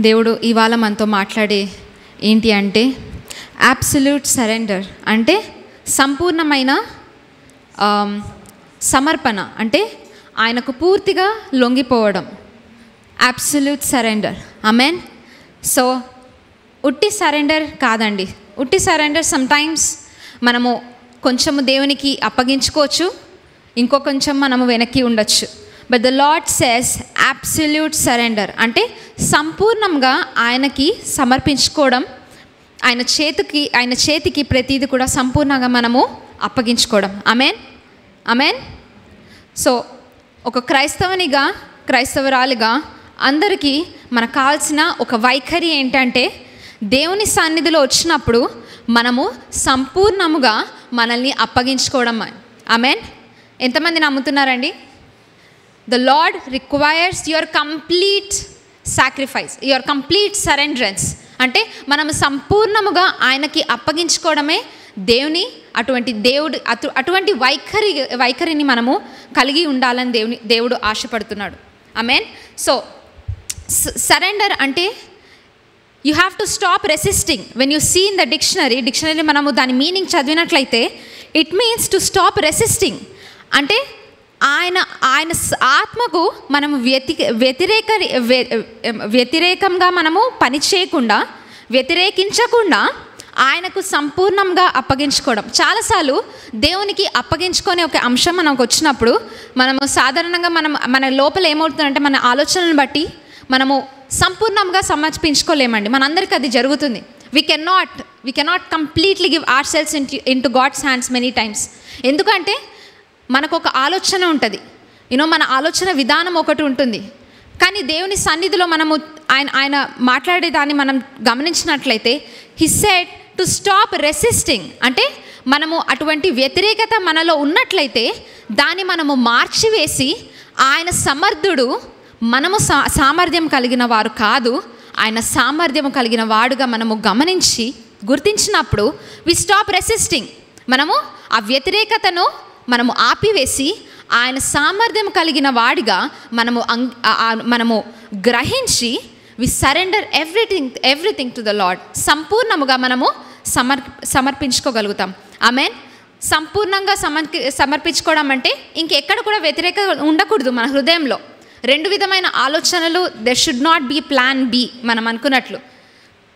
దేవుడు ఇవాళ మనతో మాట్లాడే ఏంటి అంటే అబ్సల్యూట్ సరెండర్ అంటే సంపూర్ణమైన సమర్పణ, అంటే ఆయనకు పూర్తిగా లొంగిపోవడం. Absolute surrender. ఆమెన్. సో ఉట్టి సరెండర్ కాదండి. ఉట్టి సరెండర్ సమ్టైమ్స్ మనము కొంచెము దేవునికి అప్పగించుకోవచ్చు, ఇంకో కొంచెం మనము వెనక్కి ఉండొచ్చు. But the Lord says absolute surrender అంటే సంపూర్ణంగా ఆయనకి సమర్పించుకోవడం, ఆయన చేతికి ప్రతిదీ కూడా సంపూర్ణంగా మనము అప్పగించుకోవడం. Amen, amen. సో ఒక క్రైస్తవురాలిగా అందరికీ మనకు కావాల్సిన ఒక వైఖరి ఏంటంటే దేవుని సన్నిధిలో వచ్చినప్పుడు మనము సంపూర్ణముగా మనల్ని అప్పగించుకోవడం. ఆమెన్. ఎంతమంది నమ్ముతున్నారండి? The Lord requires your complete sacrifice, your complete surrenderance. అంటే మనం సంపూర్ణముగా ఆయనకి అప్పగించుకోవడమే అటువంటి వైఖరిని మనము కలిగి ఉండాలని దేవుడు ఆశపడుతున్నాడు. ఆమెన్. సో సరెండర్ అంటే you have to stop resisting. When you see in the dictionary మనము దాని మీనింగ్ చదివినట్లయితే it means to stop resisting. అంటే ఆయన ఆత్మకు మనము వ్యతిరేకంగా మనము పని చేయకుండా, వ్యతిరేకించకుండా ఆయనకు సంపూర్ణంగా అప్పగించుకోవడం. చాలాసార్లు దేవునికి అప్పగించుకునే ఒక అంశం మనకు వచ్చినప్పుడు మనము సాధారణంగా మన లోపల ఏమవుతుందంటే మన ఆలోచనలను బట్టి మనము సంపూర్ణంగా సమర్పించుకోలేమండి. మనందరికీ అది జరుగుతుంది. we cannot completely give ourselves into God's hands many times. ఎందుకంటే మనకు ఒక ఆలోచన ఉంటుంది, మన ఆలోచన విధానం ఒకటి ఉంటుంది. కానీ దేవుని సన్నిధిలో మనము ఆయన మాట్లాడేదాన్ని మనం గమనించినట్లయితే he said to stop resisting. అంటే మనము అటువంటి వ్యతిరేకత మనలో ఉన్నట్లయితే దాన్ని మనము మార్చివేసి ఆయన సమర్థుడు, మనము సామర్థ్యం కలిగిన వారు కాదు, ఆయన సామర్థ్యం కలిగిన వాడుగా మనము గుర్తించినప్పుడు వి స్టాప్ రెసిస్టింగ్. మనము ఆ వ్యతిరేకతను మనము ఆపివేసి ఆయన సామర్థ్యం కలిగిన వాడిగా మనము గ్రహించి we surrender everything to the lord. సంపూర్ణముగా మనము సమర్పించుకోగలుగుతాం. ఆమెన్. సంపూర్ణంగా సమర్పించుకోవడం అంటే ఇంకెక్కడ కూడా వ్యతిరేకత ఉండకూడదు మన హృదయంలో. రెండు విధమైన ఆలోచనలు, there should not be plan B. మనం అనుకున్నట్లు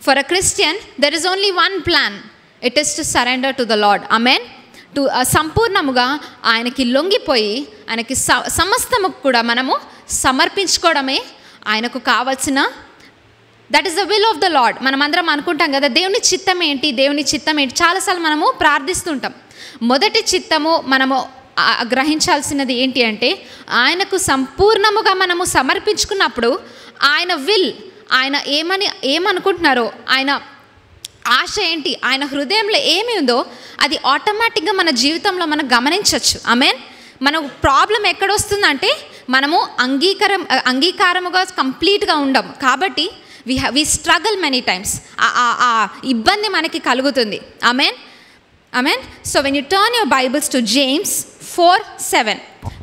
for a Christian there is only one plan, it is to surrender to the lord. Amen. సంపూర్ణముగా ఆయనకి లొంగిపోయి ఆయనకి సమస్తము కూడా మనము సమర్పించుకోవడమే ఆయనకు కావాల్సిన, that is the will of the Lord. మనం అందరం అనుకుంటాం కదా దేవుని చిత్తం ఏంటి. చాలాసార్లు మనము ప్రార్థిస్తుంటాం. మొదటి చిత్తము మనము గ్రహించాల్సినది ఏంటి అంటే ఆయనకు సంపూర్ణముగా మనము సమర్పించుకున్నప్పుడు ఆయన ఆయన ఏమనుకుంటున్నారో, ఆయన ఆశ ఏంటి, ఆయన హృదయంలో ఏమి ఉందో అది ఆటోమేటిక్గా మన జీవితంలో మనం గమనించవచ్చు. ఆమెన్. మన ప్రాబ్లం ఎక్కడొస్తుందంటే మనము అంగీకారముగా కంప్లీట్గా ఉండం కాబట్టి వి స్ట్రగల్ మెనీ టైమ్స్. ఆ ఇబ్బంది మనకి కలుగుతుంది. Amen, amen. So when you turn your Bibles to James 4:7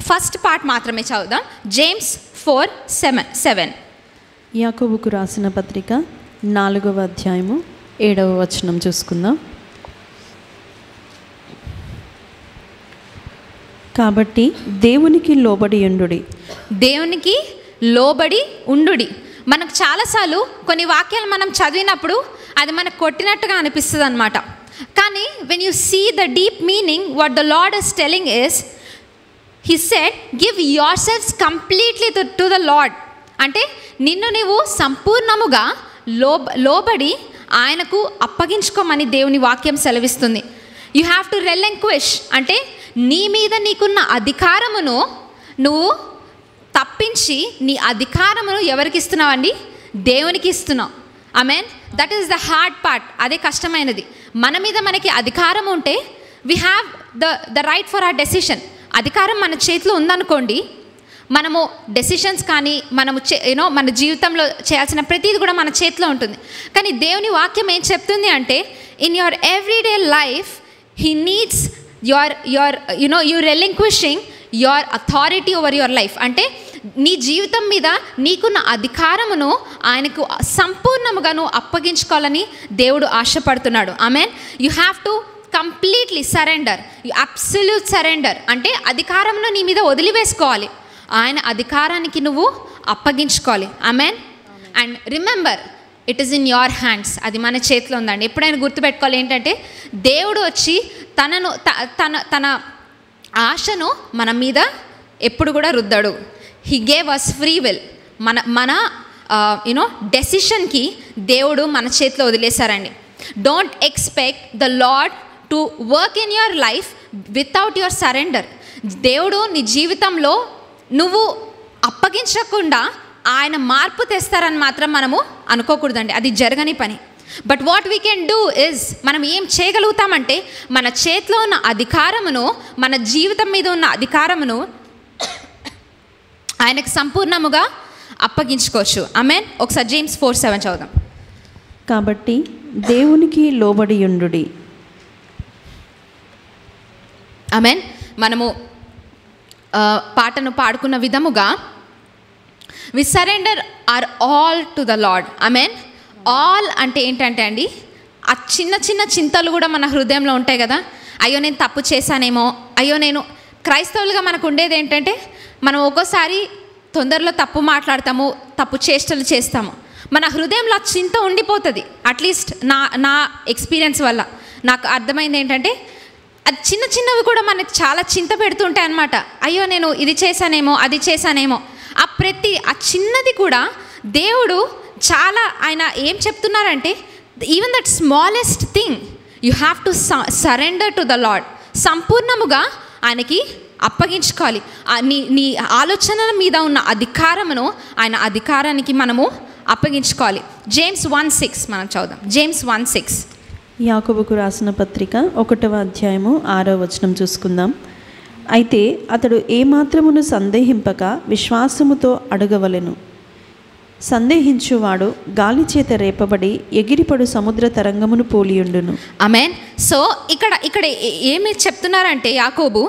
first part మాత్రమే చదువుదాం. జేమ్స్ 4:7. యాకోబుకు రాసిన పత్రిక 4వ అధ్యాయము 7వ వచనం చూసుకుందాం. కాబట్టి దేవునికి లోబడి ఉండుడి. మనకు చాలాసార్లు కొన్ని వాక్యాలు మనం చదివినప్పుడు అది మనకు కొట్టినట్టుగా అనిపిస్తుంది అన్నమాట. కానీ when you see the deep meaning, what the Lord is telling is, he said give yourselves completely to the Lord. అంటే నిన్ను నీవు సంపూర్ణముగా లోబడి ఆయనకు అప్పగించుకోమని దేవుని వాక్యం సెలవిస్తుంది. యు హ్యావ్ టు రెలింక్విష్ అంటే నీ మీద నీకున్న అధికారమును నువ్వు తప్పించి నీ అధికారమును ఎవరికి ఇస్తున్నావండి? దేవునికి ఇస్తున్నావు. Amen. That is the hard part. అదే కష్టమైనది. మన మీద మనకి అధికారం ఉంటే we have the right for hour decision. అధికారం మన చేతిలో ఉందనుకోండి, మనము డెసిషన్స్ కానీ మనము మన జీవితంలో చేయాల్సిన ప్రతిదీ కూడా మన చేతిలో ఉంటుంది. కానీ దేవుని వాక్యం ఏం చెప్తుంది అంటే in your everyday life he needs your relinquishing your authority over your life. అంటే నీ జీవితం మీద నీకున్న అధికారమును ఆయనకు సంపూర్ణముగా నువ్వు అప్పగించుకోవాలని దేవుడు ఆశపడుతున్నాడు. Amen. You have to completely surrender, absolute surrender అంటే అధికారంను నీ మీద వదిలివేసుకోవాలి, ఆయన అధికారానికి నువ్వు అప్పగించుకోవాలి. Amen. And remember, it is in your hands, అది మన చేతిలో ఉందండి. ఎప్పుడైనా గుర్తుపెట్టుకోవాలి ఏంటంటే దేవుడు వచ్చి తన ఆశను మన మీద ఎప్పుడు కూడా రుద్దడు. He gave us free will. మన డెసిషన్కి దేవుడు మన చేతిలో వదిలేశారండి. Don't expect the Lord to work in your life without your surrender. దేవుడు నీ జీవితంలో నువ్వు అప్పగించకుండా ఆయన మార్పు తెస్తారని మాత్రం మనము అనుకోకూడదండి, అది జరగని పని. But what we can do is, మనం ఏం చేయగలుగుతామంటే మన చేతిలో ఉన్న అధికారమును, మన జీవితం మీద ఉన్న అధికారమును ఆయనకు సంపూర్ణముగా అప్పగించుకోవచ్చు. ఆమెన్. ఒకసారి జేమ్స్ 4:7 చదువుదాం. కాబట్టి దేవునికి లోబడియుండుడి. ఆమెన్. మనము పాటను పాడుకున్న విధముగా we surrender our all to the lord. Amen. All అంటే ఏంటంటే అండి, ఆ చిన్న చిన్న చింతలు కూడా మన హృదయంలో ఉంటాయి కదా. అయ్యో నేను తప్పు చేశానేమో, అయ్యో నేను క్రైస్తవులుగా మనకు ఉండేది ఏంటంటే మనం ఒక్కోసారి తొందరలో తప్పు మాట్లాడతాము, తప్పు చేష్టలు చేస్తాము, మన హృదయంలో ఆ చింత ఉండిపోతుంది. అట్లీస్ట్ నా ఎక్స్పీరియన్స్ వల్ల నాకు అర్థమైంది ఏంటంటే అది చిన్న చిన్నవి కూడా మనకు చాలా చింత పెడుతుంటాయి అన్నమాట. అయ్యో నేను ఇది చేశానేమో, అది చేశానేమో, ఆ చిన్నది కూడా దేవుడు చాలా, ఆయన ఏం చెప్తున్నారంటే even that smallest thing you have to surrender to the lord. సంపూర్ణముగా ఆయనకి అప్పగించుకోవాలి. నీ ఆలోచనల మీద ఉన్న అధికారమును ఆయన అధికారానికి మనము అప్పగించుకోవాలి. జేమ్స్ 1:6 మనం చదువుదాం. జేమ్స్ 1:6. యాకోబుకు రాసిన పత్రిక 1వ అధ్యాయము 6వ వచనం చూసుకుందాం. అయితే అతడు ఏమాత్రమును సందేహింపక విశ్వాసముతో అడగవలెను. సందేహించువాడు గాలి చేత రేపబడి ఎగిరిపడు సముద్ర తరంగమును పోలియుండును. ఆమేన్. సో ఇక్కడ ఏమి చెప్తున్నారంటే యాకోబు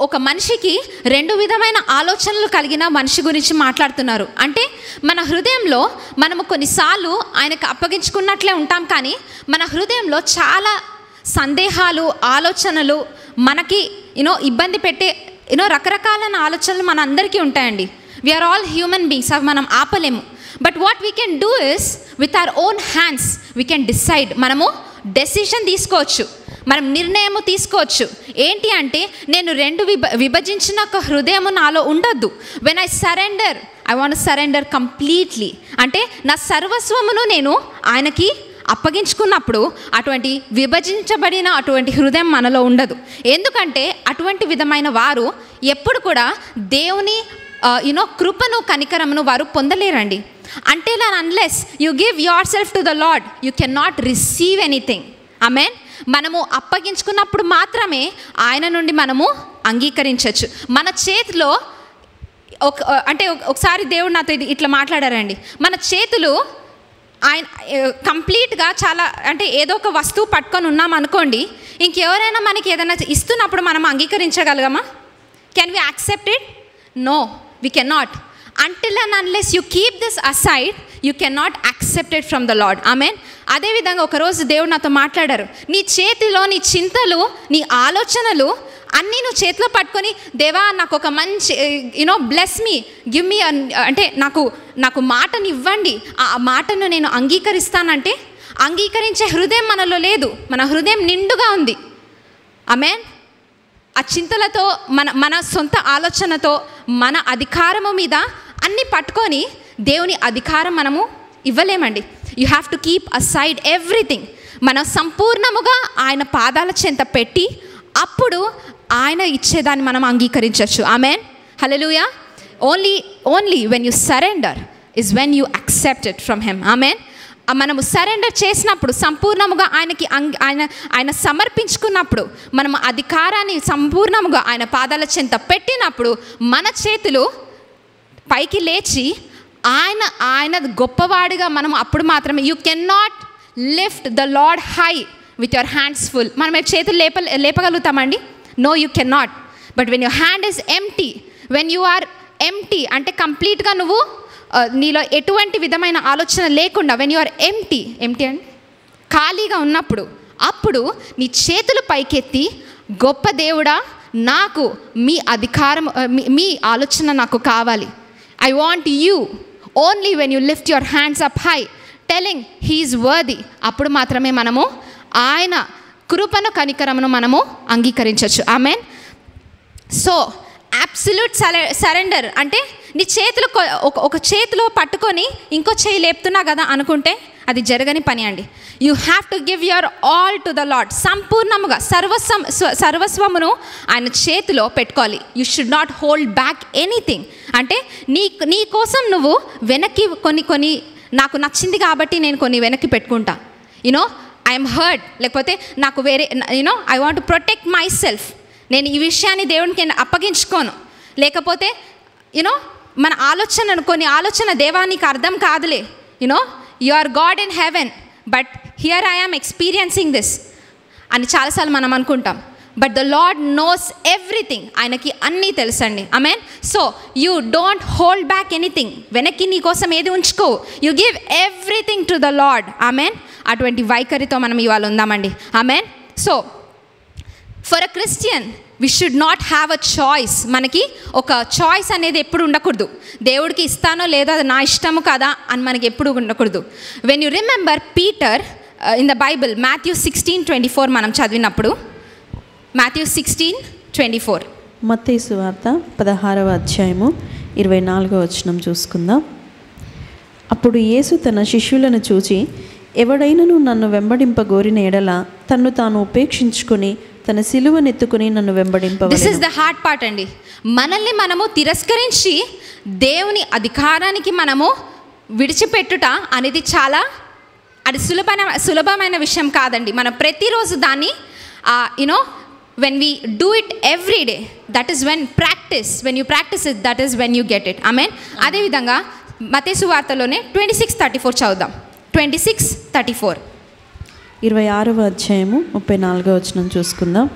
ఒక మనిషికి 2 విధమైన ఆలోచనలు కలిగిన మనిషి గురించి మాట్లాడుతున్నారు. అంటే మన హృదయంలో మనము కొన్నిసార్లు ఆయనకు అప్పగించుకున్నట్లే ఉంటాం, కానీ మన హృదయంలో చాలా సందేహాలు, ఆలోచనలు, మనకి ఇబ్బంది పెట్టే రకరకాలైన ఆలోచనలు మన అందరికీ ఉంటాయండి. వీఆర్ ఆల్ హ్యూమన్ బీయింగ్స్, అవి మనం ఆపలేము. But what we can do is with our own hands we can decide. మనము డెసిషన్ తీసుకోవచ్చు, మనం నిర్ణయము తీసుకోవచ్చు. ఏంటి అంటే నేను 2 విభజించిన ఒక హృదయము నాలో ఉండొద్దు. When I surrender, I want surrender completely, అంటే నా సర్వస్వమును నేను ఆయనకి అప్పగించుకున్నప్పుడు అటువంటి విభజించబడిన అటువంటి హృదయం మనలో ఉండదు. ఎందుకంటే అటువంటి విధమైన వారు ఎప్పుడు కూడా దేవుని కృపను, కనికరమును వారు పొందలేరండి. Until and unless you give yourself to the Lord, you cannot receive anything. Amen. మనము అప్పగించుకున్నప్పుడు మాత్రమే ఆయన నుండి మనము అంగీకరించవచ్చు. మన చేతిలో ఒకసారి దేవుడు నాతో ఇట్లా మాట్లాడారండి. మన చేతులు ఆయన కంప్లీట్గా చాలా ఏదో ఒక వస్తువు పట్టుకొని ఉన్నాం అనుకోండి, ఇంకెవరైనా మనకి ఏదైనా ఇస్తున్నప్పుడు మనం అంగీకరించగలగమా? Can we accept it? No, we can not. Until and unless you keep this aside, you cannot accept it from the Lord. Amen. అదేవిధంగా ఒకరోజు దేవుడు నాతో మాట్లాడారు. నీ చేతిలో నీ చింతలు, నీ ఆలోచనలు అన్నీ నువ్వు చేతిలో పట్టుకొని, దేవా నాకు ఒక మంచి బ్లెస్ మీ, గివ్ మీ, అంటే నాకు మాటను ఇవ్వండి, ఆ మాటను నేను అంగీకరిస్తానంటే అంగీకరించే హృదయం మనలో లేదు. మన హృదయం నిండుగా ఉంది. ఆమేన్. ఆ చింతలతో, మన సొంత ఆలోచనతో, మన అధికారము మీద అన్నీ పట్టుకొని దేవుని అధికారం మనము ఇవ్వలేమండి. You have to keep aside everything. మనం సంపూర్ణముగా ఆయన పాదాల చెంత పెట్టి అప్పుడు ఆయన ఇచ్చేదాన్ని మనం అంగీకరించవచ్చు. Amen. Hallelujah. Only when you surrender is when you accept it from him. Amen. మనము సరెండర్ చేసినప్పుడు, సంపూర్ణముగా ఆయనకి ఆయన సమర్పించుకున్నప్పుడు, మనం అధికారాన్ని సంపూర్ణముగా ఆయన పాదాల చెంత పెట్టినప్పుడు మన చేతులు పైకి లేచి ఆయన గొప్పవాడిగా మనం అప్పుడు మాత్రమే, you can not lift the Lord high with your hands full. మనం చేతులు లేపగలుగుతామండి? No, you can not. But when your hand is empty, when you are empty అంటే కంప్లీట్గా నువ్వు నీలో ఎటువంటి విధమైన ఆలోచన లేకుండా, వెన్ యు ఆర్ ఎంప్టీ అంటే ఖాళీగా ఉన్నప్పుడు, అప్పుడు నీ చేతులు పైకెత్తి, గొప్ప దేవుడా నాకు మీ అధికారం, మీ ఆలోచన నాకు కావాలి. I want you only when you lift your hands up high telling he is worthy. అప్పుడు మాత్రమే మనము ఆయన కృపను కనికరమును మనము అంగీకరించవచ్చు. ఆమెన్. సో అబ్సల్యూట్ సరెండర్ అంటే నీ చేతులు ఒక చేతిలో పట్టుకొని ఇంకో చేయి లేపుతున్నా కదా అనుకుంటే అది జరగని పని అండి. You have to give your all to the lord. సంపూర్ణముగా సర్వస్వమును ఆయన చేతిలో పెట్టుకోవాలి. You should not hold back anything. అంటే నీ కోసం నువ్వు వెనక్కి కొన్ని నాకు నచ్చింది కాబట్టి నేను కొన్ని వెనక్కి పెట్టుకుంటా, యూనో ఐఎమ్ హర్ట్, లేకపోతే నాకు వేరే you know I want to protect my self, నేను ఈ విషయాన్ని దేవునికి అప్పగించుకోను. లేకపోతే యూనో మన కొన్ని ఆలోచన దేవానికి అర్థం కాదులే, you know you are God in heaven but here I am experiencing this అని చాలాసార్లు మనం అనుకుంటాం. But the Lord knows everything. ఆయనకి అన్నీ తెలుసండి. Amen. So you don't hold back anything. వెనక్కి నీ కోసం ఏది ఉంచుకో. You give everything to the lord. Amen. అటువంటి వైఖరితో మనం ఇవాళ ఉందామండి. Amen. So for a Christian we should not have a choice. మనకి ఒక చాయిస్ అనేది ఎప్పుడు ఉండకూడదు. దేవుడికి ఇస్తానో లేదో అది నా ఇష్టము కదా అని మనకి ఎప్పుడు ఉండకూడదు. When you remember Peter in the Bible, Matthew 16:24 మనం చదివినప్పుడు, మాథ్యూ 16:24. మత్తయి సువార్త 16వ అధ్యాయము 24వ వచనం చూసుకుందాం. అప్పుడు యేసు తన శిష్యులను చూచి, ఎవడైనను నన్ను వెంబడింపగోరిన ఎడల తన్ను తాను ఉపేక్షించుకొని తన సిలువనెత్తుకుని నన్ను వెంబడింపవలెను. This is the hard part అండి. మనల్ని మనము తిరస్కరించి దేవుని అధికారానికి మనము విడిచిపెట్టుట అనేది అది సులభమైన విషయం కాదండి. మనం ప్రతిరోజు దాన్ని you know when we do it every day, that is when you practice it, that is when you get it. Amen. అదేవిధంగా మత్తయి సువార్తలోనే 26:34 చదువుదాం. 26:34. 26వ అధ్యాయము 34వ వచనం చూసుకుందాం.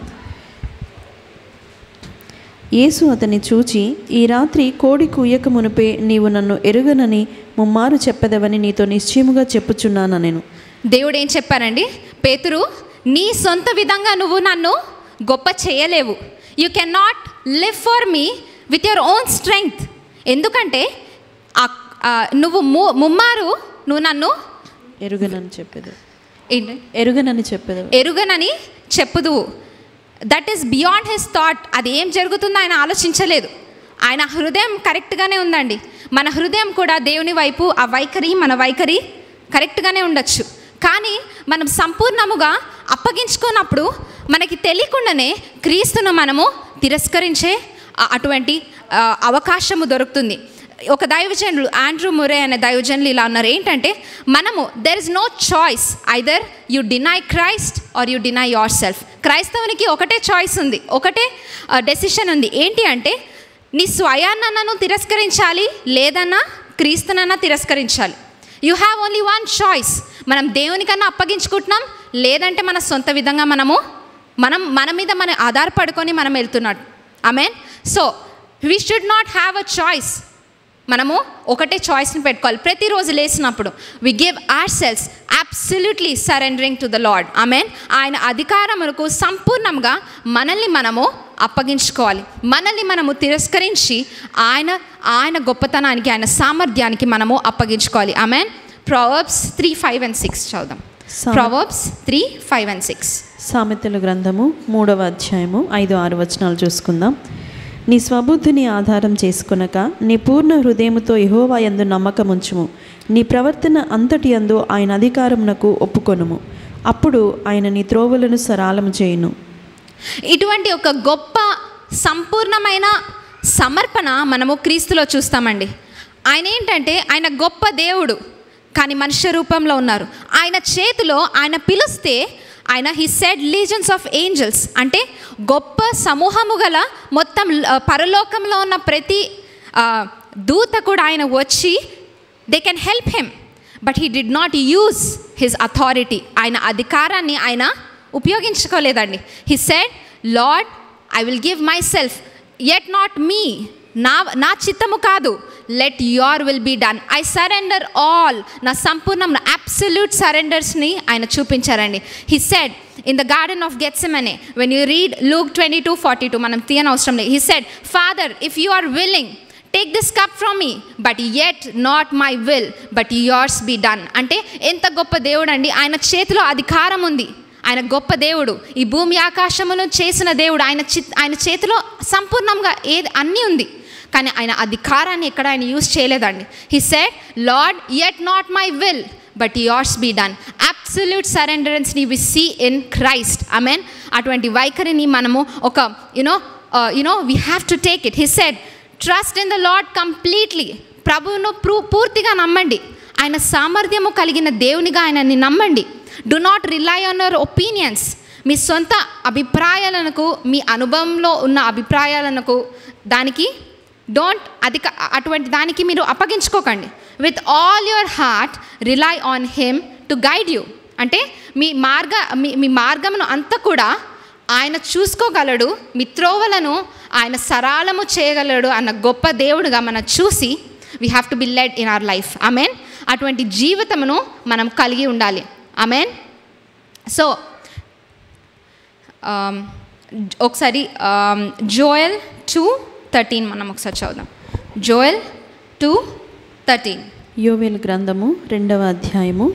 యేసు అతన్ని చూచి, ఈ రాత్రి కోడి కూయక మునుపే నీవు నన్ను ఎరుగనని ముమ్మారు చెప్పదవని నీతో నిశ్చయముగా చెప్పుచున్నాను నేను. దేవుడు ఏం చెప్పారండి? పేతురు, నీ సొంత విధంగా నువ్వు నన్ను గొప్ప చేయలేవు. You can not live for me with your own strength. ఎందుకంటే నువ్వు ముమ్మారు నువ్వు నన్ను ఎరుగనని చెప్పేది. ఏంటి? ఎరుగనని చెప్పుదు. That is beyond his thought. అది ఏం జరుగుతుందో ఆయన ఆలోచించలేదు. ఆయన హృదయం కరెక్ట్గానే ఉందండి. మన హృదయం కూడా దేవుని వైపు మన వైఖరి కరెక్ట్గానే ఉండొచ్చు. కానీ మనం సంపూర్ణముగా అప్పగించుకున్నప్పుడు మనకి తెలియకుండానే క్రీస్తును మనము తిరస్కరించే అటువంటి అవకాశము దొరుకుతుంది. ఒక దైవజనులు ఆండ్రూ మురే అనే దైవజనులు ఇలా అన్నారు, ఏంటంటే మనము there is no choice, either you deny Christ or you deny yourself. క్రైస్తవునికి ఒకటే చాయిస్ ఉంది, ఒకటే డెసిషన్ ఉంది. ఏంటి అంటే నీ స్వయాన్నను తిరస్కరించాలి, లేదన్నా క్రీస్తునన్నా తిరస్కరించాలి. You have only one choice. మనం దేవునికన్నా అప్పగించుకుంటున్నాం, లేదంటే మన సొంత విధంగా మన మీద మనం ఆధారపడుకొని మనం వెళ్తున్నట్టు. Amen. So we should not have a choice. మనము ఒకటే చాయిస్ని పెట్టుకోవాలి. ప్రతిరోజు లేచినప్పుడు we give our selves absolutely surrendering to the lord. Amen. ఆయన అధికారములకు సంపూర్ణంగా మనల్ని మనము అప్పగించుకోవాలి. మనల్ని మనము తిరస్కరించి ఆయన గొప్పతనానికి, ఆయన సామర్థ్యానికి మనము అప్పగించుకోవాలి. ఆమెన్. Proverbs 3:5 and 6 చదువుదాం. Proverbs 3:5 and 6. సామెతల గ్రంథము 3వ అధ్యాయము 5-6 వచనాలు చూసుకుందాం. నీ స్వబుద్ధిని ఆధారం చేసుకొనక నీ పూర్ణ హృదయముతో యెహోవా యందు నమ్మకముంచుము. నీ ప్రవర్తన అంతటి యందు ఆయన అధికారమునకు ఒప్పుకొనుము. అప్పుడు ఆయన నీ త్రోవలను సరళము చేయును. ఇటువంటి ఒక గొప్ప సంపూర్ణమైన సమర్పణ మనము క్రీస్తులో చూస్తామండి. ఆయన ఏంటంటే ఆయన గొప్ప దేవుడు, కానీ మనుష్య రూపంలో ఉన్నారు. ఆయన చేతిలో ఆయన పిలిస్తే ఆయన he said lesions of angels, అంటే గొప్ప సమూహము గల మొత్తం పరలోకంలో ఉన్న ప్రతి దూత కూడా ఆయన వచ్చి they can help him, but he did not use his authority. ఆయన అధికారాన్ని ఆయన ఉపయోగించుకోలేదండి. He said, Lord, I will give myself, yet not me, నా చిత్తము కాదు, let your will be done. I surrender all. నా సంపూర్ణ అబ్సల్యూట్ సరెండర్స్ని ఆయన చూపించారండి. He said in the garden of Gethsemane, when you read Luke 22:42, మనం తీయనవసరం లేదు. He said, father if you are willing take this cup from me, but yet not my will but yours be done. అంటే ఎంత గొప్ప దేవుడు అండి. ఆయన చేతిలో అధికారం ఉంది. ఆయన గొప్ప దేవుడు, ఈ భూమి ఆకాశములను చేసిన దేవుడు. ఆయన చేతిలో సంపూర్ణంగా అన్నీ ఉంది. కానీ ఆయన అధికారాన్ని ఎక్కడ ఆయన యూజ్ చేయలేదండి. He said, Lord yet not my will but yours be done. Absolute సరెండరెన్స్ని we see in Christ. Amen. అటువంటి వైఖరిని మనము ఒక you know we have to take it. He said, trust in the Lord completely. ప్రభువును పూర్తిగా నమ్మండి. ఆయన సామర్థ్యము కలిగిన దేవునిగా ఆయనని నమ్మండి. Do not rely on your opinions. మీ సొంత అభిప్రాయాలకు, మీ అనుభవంలో ఉన్న అభిప్రాయాలకు దానికి అటువంటి దానికి మీరు అప్పగించుకోకండి. With all your heart rely on him to guide you. అంటే మీ మార్గమును అంతా కూడా ఆయన చూసుకోగలడు, మీ త్రోవలను ఆయన సరళము చేయగలడు అన్న గొప్ప దేవుడుగా మనం చూసి we have to be led in our life. Amen. అటువంటి జీవితమును మనం కలిగి ఉండాలి. ఆమెన్. సో ఒకసారి జోయల్ 2:13 మనం ఒకసారి చదువుదాం. జోయల్ 2:13. యోవేలు గ్రంథము 2వ అధ్యాయము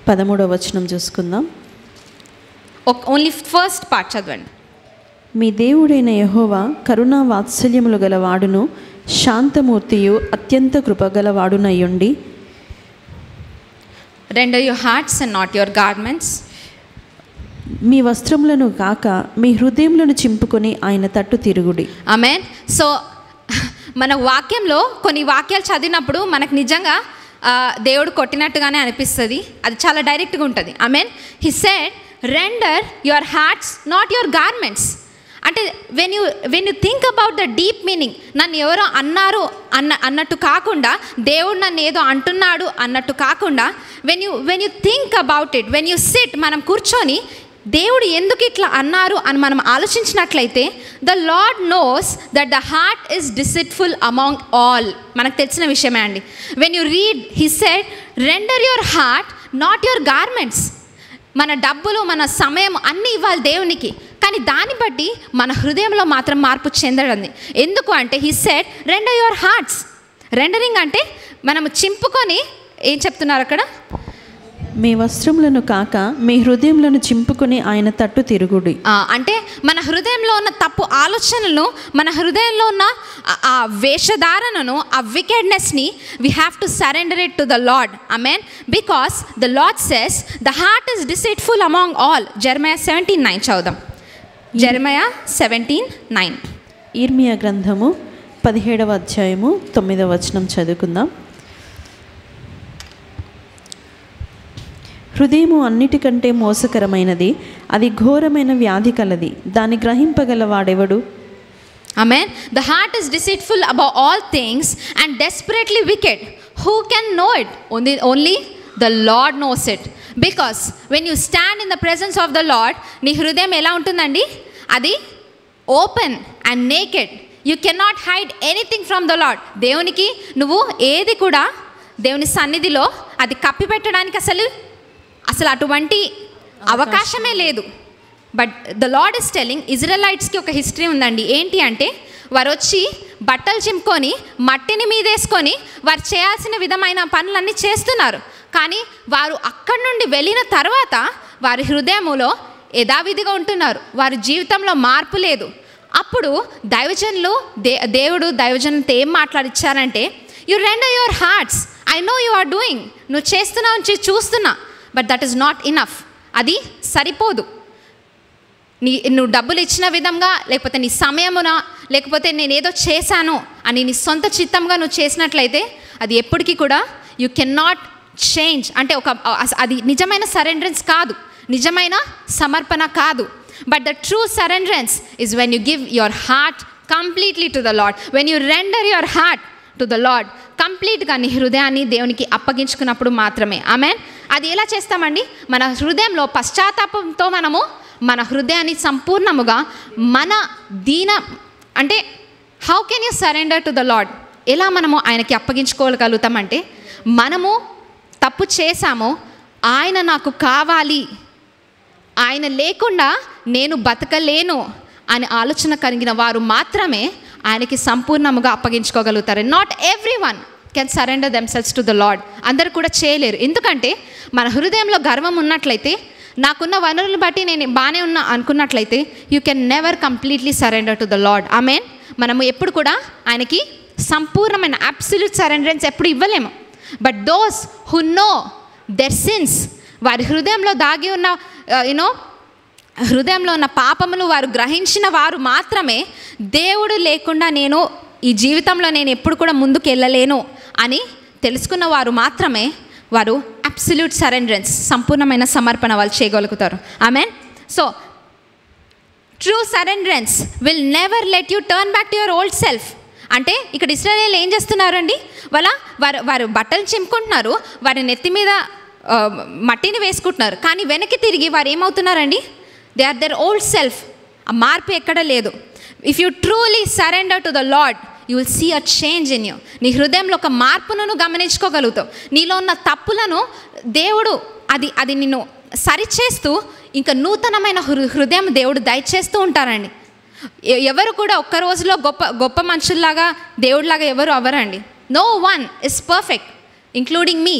13వ వచనం చూసుకుందాం. ఓన్లీ ఫస్ట్ పార్ట్ చదవండి. మీ దేవుడైన యెహోవా కరుణా వాత్సల్యములు గలవాడును శాంతమూర్తియు అత్యంత కృపగలవాడునయ్యుండి. Render your hearts and not your garments. మీ వస్త్రములను కాక మీ హృదయములను చింపుకొని ఆయన తట్టు తిరుగుడి. ఆమేన్. సో మన వాక్యంలో కొన్ని వాక్యాలు చదివినప్పుడు మనకు నిజంగా దేవుడు కొట్టినట్టుగానే అనిపిస్తుంది. అది చాలా డైరెక్ట్గా ఉంటుంది. Amen. He said, render your hearts not your garments. అంటే when you think about the deep meaning, నన్ను ఎవరో అన్నారు అన్నట్టు కాకుండా, దేవుడు నన్ను ఏదో అంటున్నాడు అన్నట్టు కాకుండా, when you think about it, when you sit, మనం కూర్చొని దేవుడు ఎందుకు ఇట్లా అన్నారు అని మనం ఆలోచించినట్లయితే, the Lord knows that the heart is deceitful among all. మనకు తెలిసిన విషయమే అండి. When you read, he said, render your heart not your garments. మన డబ్బులు, మన సమయం అన్నీ ఇవ్వాలి దేవునికి, కానీ దాన్ని బట్టి మన హృదయంలో మాత్రం మార్పు చెందడండి. ఎందుకు అంటే he said, render your hearts. Rendering అంటే మనము చింపుకొని, ఏం చెప్తున్నారు అక్కడ, మీ వస్త్రములను కాక మీ హృదయములను చింపుకొని ఆయన తట్టు తిరుగుడి. అంటే మన హృదయంలో ఉన్న తప్పు ఆలోచనలను, మన హృదయంలో ఉన్న ఆ వేషధారణను, ఆ వికెడ్నెస్ని we have to surrender it to the lord. Amen. Because the Lord says the heart is deceitful among all. Jeremiah 17:9 చదువుదాం. జెరమయా 17:9. ఇర్మియా గ్రంథము 17వ అధ్యాయము 9వ వచనం చదువుకుందాం. హృదయము అన్నిటికంటే మోసకరమైనది, అది ఘోరమైన వ్యాధి కలది, దాన్ని గ్రహింపగల వాడెవడు? ఆమేన్. The heart is deceitful above all things and desperately wicked. Who can know it? Only the Lord knows it. Because when you stand in the presence of the Lord, నీ హృదయం ఎలా ఉంటుందండి? అది open and naked. You cannot hide anything from the Lord. దేవునికి నువ్వు ఏది కూడా దేవుని సన్నిధిలో అది కప్పిపెట్టడానికి అసలు అటువంటి అవకాశమే లేదు. But the Lord is telling, ఇజ్రాయలైట్స్కి ఒక హిస్టరీ ఉందండి. ఏంటి అంటే, వారు వచ్చి బట్టలు చింపుకొని మట్టిని మీదేసుకొని వారు చేయాల్సిన విధమైన పనులన్నీ చేస్తున్నారు. కానీ వారు అక్కడి నుండి వెళ్ళిన తర్వాత వారి హృదయములో యథావిధిగా ఉంటున్నారు. వారి జీవితంలో మార్పు లేదు. అప్పుడు దైవజనులు, దేవుడు దైవజనులతో ఏం మాట్లాడిచ్చారంటే, you render your hearts, I know you are doing, నువ్వు చేస్తున్నావు చూస్తున్నా, but that is not enough. అది సరిపోదు. నువ్వు డబ్బులు ఇచ్చిన విధంగా, లేకపోతే నీ సమయమున, లేకపోతే నేనేదో చేశాను అని నీ సొంత చిత్తంగా నువ్వు చేసినట్లయితే అది ఎప్పటికీ కూడా యూ కెన్ నాట్ చేంజ్. అంటే అది నిజమైన సరెండరెన్స్ కాదు, నిజమైన సమర్పణ కాదు. But the true సరెండరెన్స్ is when you give your heart completely to the Lord. When you render your heart to the lord, కంప్లీట్గా నీ హృదయాన్ని దేవునికి అప్పగించుకున్నప్పుడు మాత్రమే. ఆమెన్. అది ఎలా చేస్తామండి? మన హృదయంలో పశ్చాత్తాపంతో మనము మన హృదయాన్ని సంపూర్ణముగా మన అంటే how can you surrender to the lord? ఎలా మనము ఆయనకి అప్పగించుకోగలుగుతామంటే, మనము తప్పు చేశామో, ఆయన నాకు కావాలి, ఆయన లేకుండా నేను బతకలేను అనే ఆలోచన కలిగిన వారు మాత్రమే ఆయనకి సంపూర్ణముగా అప్పగించుకోగలుగుతారు. Not everyone can surrender themselves to the Lord. అందరూ కూడా చేయలేరు. ఎందుకంటే మన హృదయంలో గర్వం ఉన్నట్లయితే, నాకున్న వనరులను బట్టి నేను బాగానే ఉన్నా అనుకున్నట్లయితే, you can never completely surrender to the lord. Amen. మనము ఎప్పుడు కూడా ఆయనకి సంపూర్ణమైన అబ్సల్యూట్ సరెండరెన్స్ ఎప్పుడు ఇవ్వలేము. But those who know their sins, వారి హృదయంలో దాగి ఉన్న హృదయంలో ఉన్న పాపములు వారు గ్రహించిన వారు మాత్రమే, దేవుడు లేకుండా నేను ఈ జీవితంలో నేను ఎప్పుడు కూడా ముందుకు వెళ్ళలేను అని తెలుసుకున్న వారు మాత్రమే వారు అబ్సల్యూట్ సరెండరెన్స్, సంపూర్ణమైన సమర్పణ వాళ్ళు చేయగలుగుతారు. Amen. So true సరెండరెన్స్ will never let you turn back to your old self. అంటే ఇక్కడ ఇశ్రాయేలీయులు ఏం చేస్తున్నారండి? వారు బట్టలు చింపుకుంటున్నారు, వారి నెత్తి మీద మట్టిని వేసుకుంటున్నారు, కానీ వెనక్కి తిరిగి వారు ఏమవుతున్నారండి? They are their old self. ఆ మార్పు ఎక్కడ లేదు. If you truly surrender to the Lord, you will see a change in you. నీ హృదయంలో ఒక మార్పును గమనించుకోగలుగుతావు. నీలో ఉన్న తప్పులను దేవుడు అది నిన్ను సరిచేస్తూ ఇంకా నూతనమైన హృదయం దేవుడు దయచేస్తూ ఉంటారండి. ఎవరు కూడా ఒక్క రోజులో గొప్ప మనుషుల్లాగా దేవుడిలాగా ఎవరు అవ్వరండి. No one is perfect including me.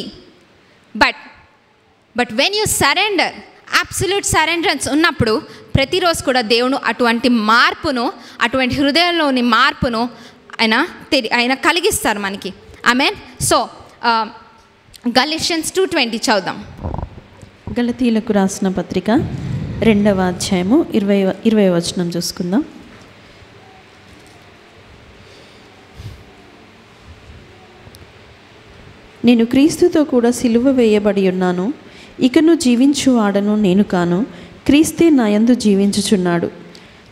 But when you surrender, absolute surrenderance ఉన్నప్పుడు ప్రతిరోజు కూడా దేవుడు అటువంటి మార్పును, అటువంటి హృదయంలోని మార్పును ఆయన కలిగిస్తారు మనకి. ఆమెన్. సో గలాటియన్స్ 2:20 చదువుదాం. గలతీయులకు రాసిన పత్రిక 2వ అధ్యాయము 20వ వచనం చూసుకుందాం. నేను క్రీస్తుతో కూడా సిలువ వేయబడి ఉన్నాను, ఇకను జీవించువాడను నేను కాను, క్రీస్తే నా యందు జీవించుచున్నాడు.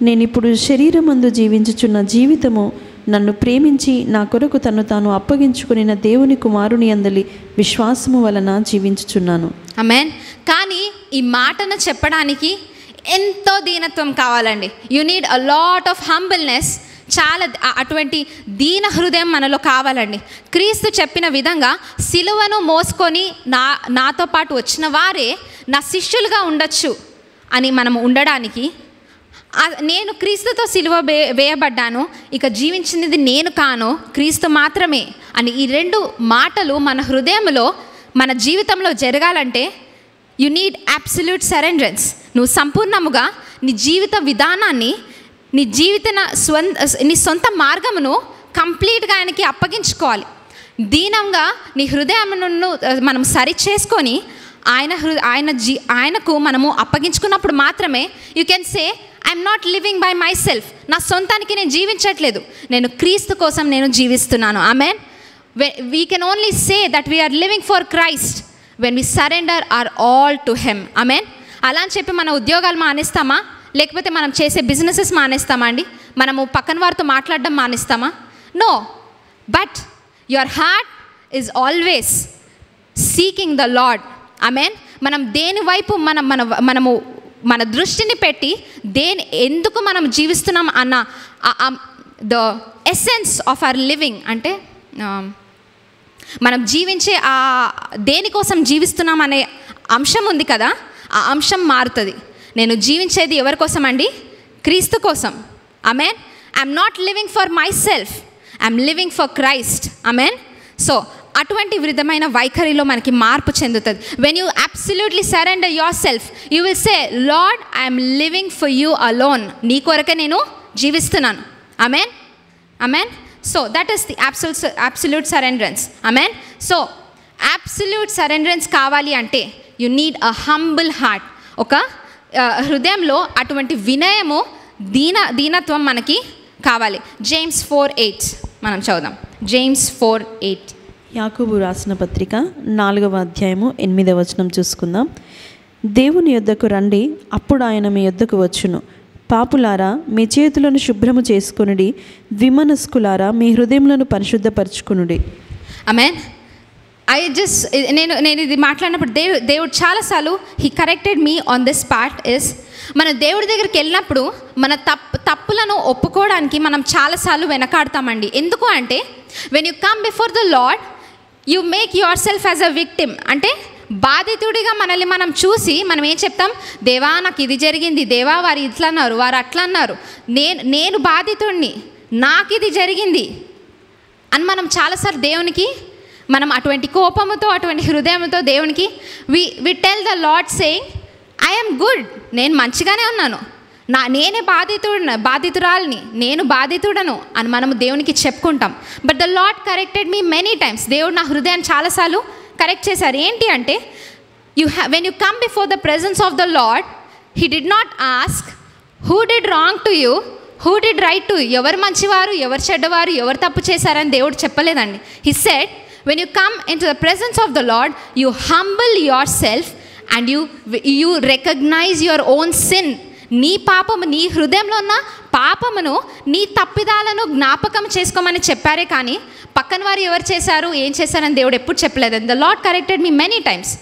నేనిప్పుడు శరీరమందు జీవించుచున్న జీవితము నన్ను ప్రేమించి నా కొరకు తను తాను అప్పగించుకున్న దేవుని కుమారుని యందలి విశ్వాసము వలన జీవించుచున్నాను. ఆమేన్. కానీ ఈ మాటను చెప్పడానికి ఎంతో దీనత్వం కావాలండి. You need a lot of humbleness. చాలా అటువంటి దీన హృదయం మనలో కావాలండి. క్రీస్తు చెప్పిన విధంగా సిలువను మోసుకొని నాతో పాటు వచ్చిన వారే నా శిష్యులుగా ఉండొచ్చు అని మనము ఉండడానికి, నేను క్రీస్తుతో సిలువ వేయబడ్డాను, ఇక జీవించినది నేను కాను, క్రీస్తు మాత్రమే అని ఈ రెండు మాటలు మన హృదయంలో, మన జీవితంలో జరగాలంటే యు నీడ్ అబ్సల్యూట్ సరెండరెన్స్. నువ్వు సంపూర్ణముగా నీ జీవిత విధానాన్ని, నీ సొంత మార్గమును కంప్లీట్గా ఆయనకి అప్పగించుకోవాలి. దీనంగా నీ హృదయమును మనం సరి చేసుకొని ఆయనకు మనము అప్పగించుకున్నప్పుడు మాత్రమే you can say I'm not living by myself. నా సొంతానికి నేను జీవించట్లేదు, నేను క్రీస్తు కోసం నేను జీవిస్తున్నాను. Amen. We can only say that we're living for Christ when we surrender our all to him. Amen. అలా అని చెప్పి మన ఉద్యోగాలు మానేస్తామా, లేకపోతే మనం చేసే బిజినెసెస్ మానేస్తామా అండి? మనము పక్కన వారితో మాట్లాడడం మానేస్తామా? No. But your heart is always seeking the lord. Amen. మనం దేని వైపు మనము మన దృష్టిని పెట్టి ఎందుకు మనం జీవిస్తున్నాం అన్న the essence of our living, అంటే మనం జీవించే దేనికోసం జీవిస్తున్నాం అనే అంశం ఉంది కదా, ఆ అంశం మారుతుంది. నేను జీవించేది ఎవరి కోసం అండి? క్రీస్తు కోసం. Amen. I'm not living for myself, I'm living for Christ. Amen. So అటువంటి విధమైన వైఖరిలో మనకి మార్పు చెందుతుంది. When you absolutely surrender yourself, you will say Lord I'm living for you alone. నీ కొరకే నేను జీవిస్తున్నాను. Amen. Amen. So that is the absolute surrenderance. Amen. So absolute surrenderance కావాలి అంటే you need a humble heart. ఒక హృదయంలో అటువంటి వినయము, దీనత్వం మనకి కావాలి. జేమ్స్ 4:8 మనం చదువుదాం. జేమ్స్ 4:8. యాకోబు రాసిన పత్రిక 4వ అధ్యాయము 8వ వచనం చూసుకుందాం. దేవుని యొద్దకు రండి, అప్పుడు ఆయన మీ యొద్దకు వచ్చును. పాపులారా మీ చేతులను శుభ్రము చేసుకొనుడి, ద్విమనస్కులారా మీ హృదయములను పరిశుద్ధపరచుకొనుడి. ఆమేన్. నేను ఇది మాట్లాడినప్పుడు దేవుడు చాలాసార్లు he corrected me on this part is, మన దేవుడి దగ్గరికి వెళ్ళినప్పుడు మన తప్పులను ఒప్పుకోవడానికి మనం చాలాసార్లు వెనకాడతామండి. ఎందుకు అంటే when you come before the Lord you make your self as a victim. అంటే బాధితుడిగా మనల్ని మనం చూసి మనం ఏం చెప్తాం, దేవా నాకు ఇది జరిగింది, దేవా వారు ఇట్లా అన్నారు, వారు అట్లా అన్నారు, నేను బాధితుడిని, నాకు ఇది జరిగింది అని మనం చాలాసార్లు దేవునికి మనం అటువంటి కోపముతో అటువంటి హృదయంతో దేవునికి we tell the lord saying I am good, నేను మంచిగానే ఉన్నాను, నేనే బాధితురాలిని, నేను బాధితుడను అని మనము దేవునికి చెప్పుకుంటాం. But the lord corrected me many times. దేవుడు నా హృదయాన్ని చాలాసార్లు కరెక్ట్ చేశారు. ఏంటి అంటే when you come before the presence of the lord he did not ask who did wrong to you, who did right to you. ఎవరు మంచివారు, ఎవరు చెడ్డవారు, ఎవరు తప్పు చేశారని దేవుడు చెప్పలేదండి. He said when you come into the presence of the Lord you humble yourself and you recognize your own sin. నీ పాపము, నీ హృదయంలో ఉన్న పాపమును, నీ తప్పిదాలను జ్ఞాపకం చేసుకోమని చెప్పారే కానీ పక్కన వారు ఎవరు చేశారు, ఏం చేశారని దేవుడు ఎప్పుడు చెప్పలేదు. The lord corrected me many times.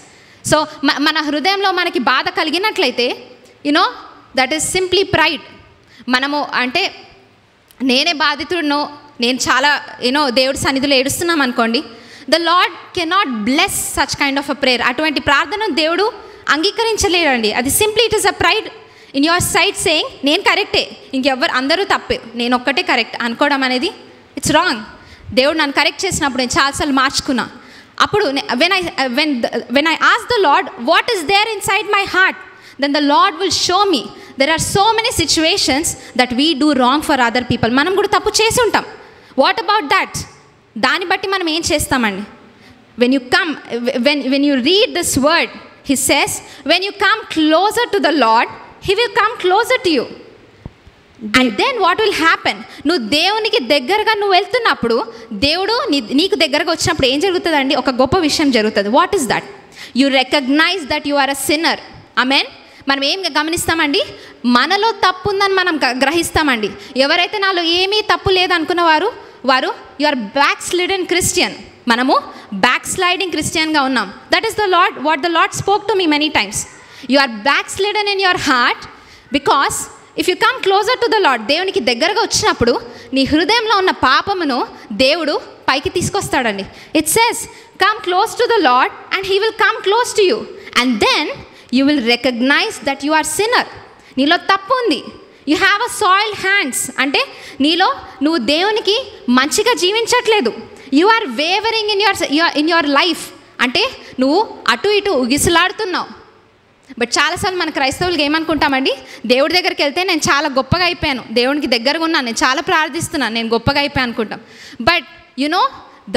So మన హృదయంలో మనకి బాధ కలిగినట్లయితే దట్ ఈస్ సింప్లీ ప్రైడ్. మనము అంటే నేనే బాధితుడునో, నేను చాలా దేవుడి సన్నిధిలో ఏడుస్తున్నాం అనుకోండి, the lord cannot bless such kind of a prayer. అటువంటి ప్రార్థన దేవుడు అంగీకరించలేడండి. అది simply it is a pride in your side saying నేను కరెక్టే, ఇంకెవ్వరు అందరూ తప్పే, నేను ఒక్కటే కరెక్ట్ అనుకోవడం అనేది ఇట్స్ రాంగ్. దేవుడు నన్ను కరెక్ట్ చేసినప్పుడు నేను చాలాసార్లు మార్చుకున్నా. అప్పుడు when I ask the lord what is there inside my heart, then the lord will show me there are so many situations that we do wrong for other people. మనం కూడా తప్పు చేసి ఉంటాం. What about that? దాన్ని బట్టి మనం ఏం చేస్తామండి? when you read this word, he says when you come closer to the Lord he will come closer to you. And then what will happen? నువ్వు దేవునికి దగ్గరగా నువ్వు వెళ్తున్నప్పుడు దేవుడు నీకు దగ్గరగా వచ్చినప్పుడు ఏం జరుగుతుందండి? ఒక గొప్ప విషయం జరుగుతుంది. What is that? You recognize that you are a sinner. Amen. మనం ఏం గమనిస్తామండి? మనలో తప్పు ఉందని మనం గ్రహిస్తామండి. ఎవరైతే నాలో ఏమీ తప్పు లేదనుకున్న వారు you are backslidden Christian. మనము బ్యాక్ స్లైడింగ్ క్రిస్టియన్గా ఉన్నాం. That is the lord what the Lord spoke to me many times. You are backslidden in your heart because if you come closer to the Lord, దేవునికి దగ్గరగా వచ్చినప్పుడు నీ హృదయంలో ఉన్న పాపమును దేవుడు పైకి తీసుకొస్తాడండి. It says come close to the Lord and he will come close to you and then you will recognise that you are sinner. నీలో తప్పు ఉంది. You have a soiled hands. అంటే నీలో నువ్వు దేవునికి మంచిగా జీవించట్లేదు. You are wavering in your life. అంటే నువ్వు అటు ఇటు ఉగిసలాడుతున్నావు. బట్ చాలాసార్లు మన క్రైస్తవులకి ఏమనుకుంటామండి? దేవుడి దగ్గరికి వెళ్తే నేను చాలా గొప్పగా అయిపోయాను, దేవునికి దగ్గరగా ఉన్నాను, నేను చాలా ప్రార్థిస్తున్నాను, నేను గొప్పగా అయిపోయాను అనుకుంటాం. But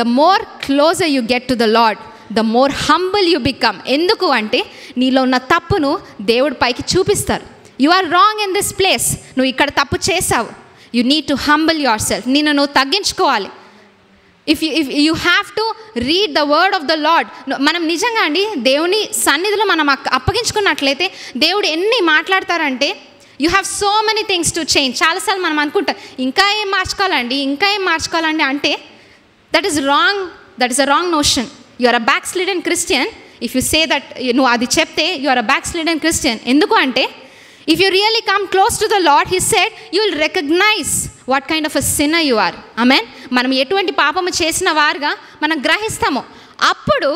the more closer you get to the Lord the more humble you become. ఎందుకు అంటే నీలో ఉన్న తప్పును దేవుడు పైకి చూపిస్తారు. You are wrong in this place. నువ్వు ఇక్కడ తప్పు చేసావు. You need to humble yourself. నిన్ను నువ్వు తగ్గించుకోవాలి. If you have to read the word of the Lord. మనం నిజంగా అండి దేవుని సన్నిధిలో మనం అప్పగించుకున్నట్లయితే దేవుడు ఎన్ని మాట్లాడతారంటే you have so many things to change. చాలాసార్లు మనం అనుకుంటాం ఇంకా ఏం మార్చుకోవాలండి అంటే that is wrong. That is a wrong notion. You are a backslidden Christian if you say that. నువ్వు అది చెప్తే you are a backslidden Christian. ఎందుకు అంటే if you really come close to the Lord, he said you will recognize what kind of a sinner you are. Amen. మనం ఎటువంటి పాపము చేసిన వారుగా మనం గ్రహిస్తాము. అప్పుడు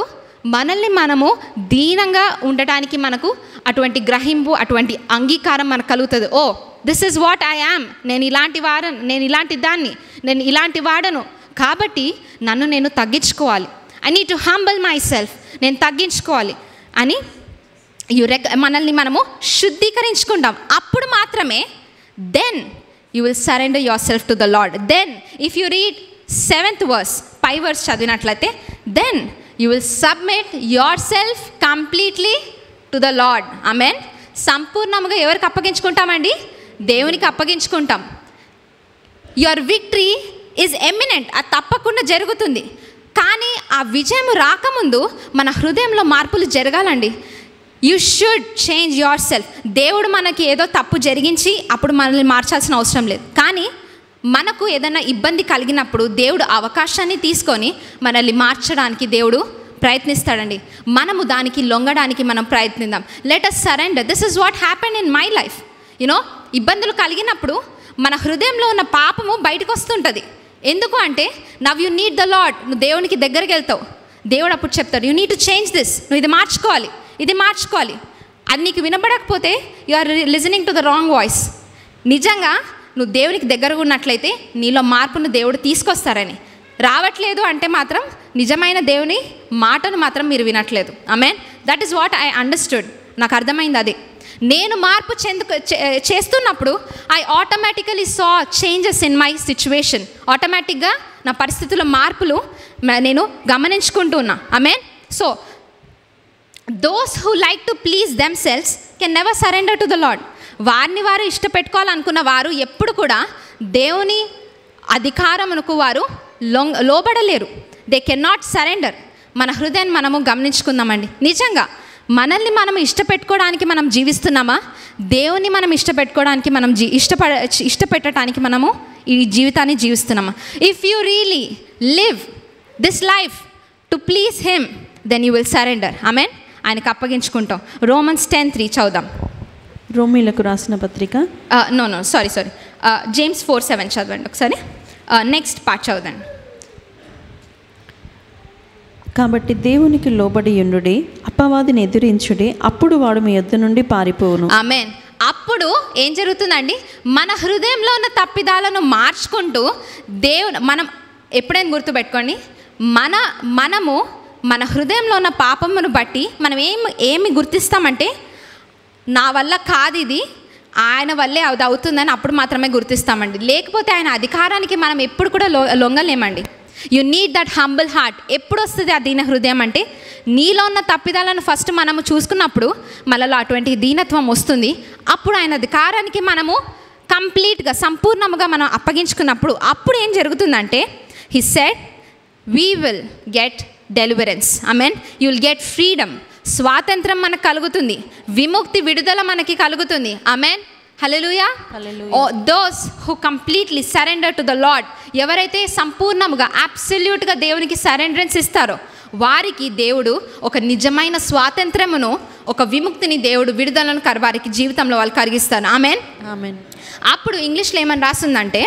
మనల్ని మనము దీనంగా ఉండటానికి మనకు అటువంటి గ్రహింపు, అటువంటి అంగీకారం మనకు కలుగుతుంది. Oh this is what I am. నేను ఇలాంటి వాడను, నేను ఇలాంటి దాన్ని, నేను ఇలాంటి వాడను, కాబట్టి నన్ను నేను తగ్గించుకోవాలి. I need to humble myself. నేను తగ్గించుకోవాలి అని మనల్ని మనము శుద్ధీకరించుకుంటాం. అప్పుడు మాత్రమే then you will surrender yourself to the Lord. Then if you read 7th verse, 5 verse చదివినట్లయితే then you will submit yourself completely to the lord. Amen. సంపూర్ణంగా ఎవరికి అప్పగించుకుంటామండి? దేవునికి అప్పగించుకుంటాం. Your victory is eminent. అది తప్పకుండా జరుగుతుంది. కానీ ఆ విజయం రాకముందు మన హృదయంలో మార్పులు జరగాలండి. You should change yourself. దేవుడు మనకి ఏదో తప్పు జరిగించి అప్పుడు మనల్ని మార్చాల్సిన అవసరం లేదు. కానీ మనకు ఏదైనా ఇబ్బంది కలిగినప్పుడు దేవుడు అవకాశాన్ని తీసుకొని మనల్ని మార్చడానికి దేవుడు ప్రయత్నిస్తాడండి. మనము దానికి లొంగడానికి మనం ప్రయత్నిద్దాం. Let us surrender. This is what happen in my life. ఇబ్బందులు కలిగినప్పుడు మన హృదయంలో ఉన్న పాపము బయటకు వస్తుంటుంది. ఎందుకు అంటే now you need the Lord. నువ్వు దేవునికి దగ్గరికి వెళ్తావు, దేవుడు అప్పుడు చెప్తాడు, you need to change this, నువ్వు ఇది మార్చుకోవాలి. అది నీకు వినబడకపోతే you are listening to the wrong voice. నిజంగా నువ్వు దేవునికి దగ్గరగా ఉన్నట్లయితే నీలో మార్పును దేవుడు తీసుకొస్తారని. రావట్లేదు అంటే మాత్రం నిజమైన దేవుని మాటను మాత్రం మీరు వినట్లేదు. Amen. That is what I understood. నాకు అర్థమైంది అది. నేను మార్పు చేస్తున్నప్పుడు I automatically saw changes in my situation. ఆటోమేటిక్గా నా పరిస్థితుల్లో మార్పులు నేను గమనించుకుంటూ ఉన్నా. Amen. So those who like to please themselves can never surrender to the Lord. వారిని వారు ఇష్టపెట్టుకోవాలనుకున్న వారు ఎప్పుడు కూడా దేవుని అధికారమునకు వారు లోబడలేరు. They can not surrender. మన హృదయాన్ని మనము గమనించుకుందామండి. నిజంగా మనల్ని మనం ఇష్టపెట్టుకోవడానికి మనం జీవిస్తున్నామా? దేవుని మనం ఇష్టపెట్టుకోవడానికి మనం ఇష్టపెట్టడానికి మనము ఈ జీవితాన్ని జీవిస్తున్నామా? If you really live this life to please him then you will surrender. Amen. ఆయనకు అప్పగించుకుంటాం. రోమన్స్ 10:3 చదువుదాం. రోమీలకు రాసిన పత్రిక సారీ జేమ్స్ 4:7 చదవండి ఒకసారి. నెక్స్ట్ పార్ట్ చదవండి. కాబట్టి దేవునికి లోబడి యుండుడి, అపవాదిని ఎదిరించుడి, అప్పుడు వాడు మీ యొద్ద నుండి పారిపోవును. ఆమేన్. అప్పుడు ఏం జరుగుతుందండి? మన హృదయంలో ఉన్న తప్పిదాలను మార్చుకుంటూ మనం ఎప్పుడైనా గుర్తుపెట్టుకోండి, మనము మన హృదయంలో ఉన్న పాపమును బట్టి మనం ఏమి గుర్తిస్తామంటే నా వల్ల కాదు ఇది, ఆయన వల్లే అది అవుతుందని అప్పుడు మాత్రమే గుర్తిస్తామండి. లేకపోతే ఆయన అధికారానికి మనం ఎప్పుడు కూడా లొంగలేమండి. You need that humble heart. ఎప్పుడు వస్తుంది ఆ దీన హృదయం అంటే నీలో ఉన్న తప్పిదాలను ఫస్ట్ మనము చూసుకున్నప్పుడు మనలో అటువంటి దీనత్వం వస్తుంది. అప్పుడు ఆయన అధికారానికి మనము కంప్లీట్గా సంపూర్ణముగా మనం అప్పగించుకున్నప్పుడు అప్పుడు ఏం జరుగుతుందంటే he said we will get deliverance. Amen. You will get freedom. స్వాతంత్రం మనకు కలుగుతుంది, విముక్తి విడుదల మనకి కలుగుతుంది. Amen. Hallelujah. Those who completely surrender to the lord, ఎవరైతే సంపూర్ణముగా అబ్సల్యూట్గా దేవునికి సరెండరెన్స్ ఇస్తారో వారికి దేవుడు ఒక నిజమైన స్వాతంత్రమును, ఒక విముక్తిని దేవుడు విడుదలను వారికి జీవితంలో వాళ్ళు కలిగిస్తారు. ఆమెన్. ఆమెన్. అప్పుడు ఇంగ్లీష్లో ఏమని రాస్తుందంటే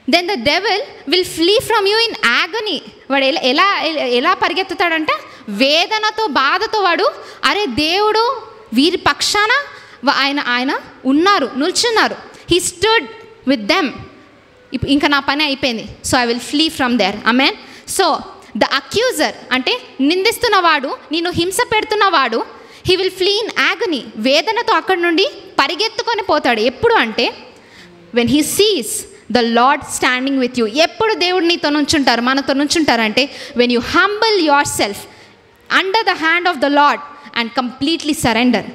then the devil will flee from you in agony. వాడు ఎలా పరిగెత్తుతాడంట? వేదనతో, బాధతో. వాడు అరే దేవుడు వీరి పక్షాన ఆయన ఉన్నారు, నిల్చున్నారు. He stood with them. ఇంకా నా పని అయిపోయింది, so I will flee from there. Amen. So the accuser అంటే నిందిస్తున్నవాడు, నేను హింస పెడుతున్నవాడు, he will flee in agony. వేదనతో అక్కడి నుండి పరిగెత్తుకొని పోతాడు. ఎప్పుడు అంటే when he sees the Lord standing with you. ఎప్పుడు దేవుడు నీతో నుంచుంటారు, మనతో నుంచుంటారంటే when you humble yourself under the hand of the Lord and completely surrender,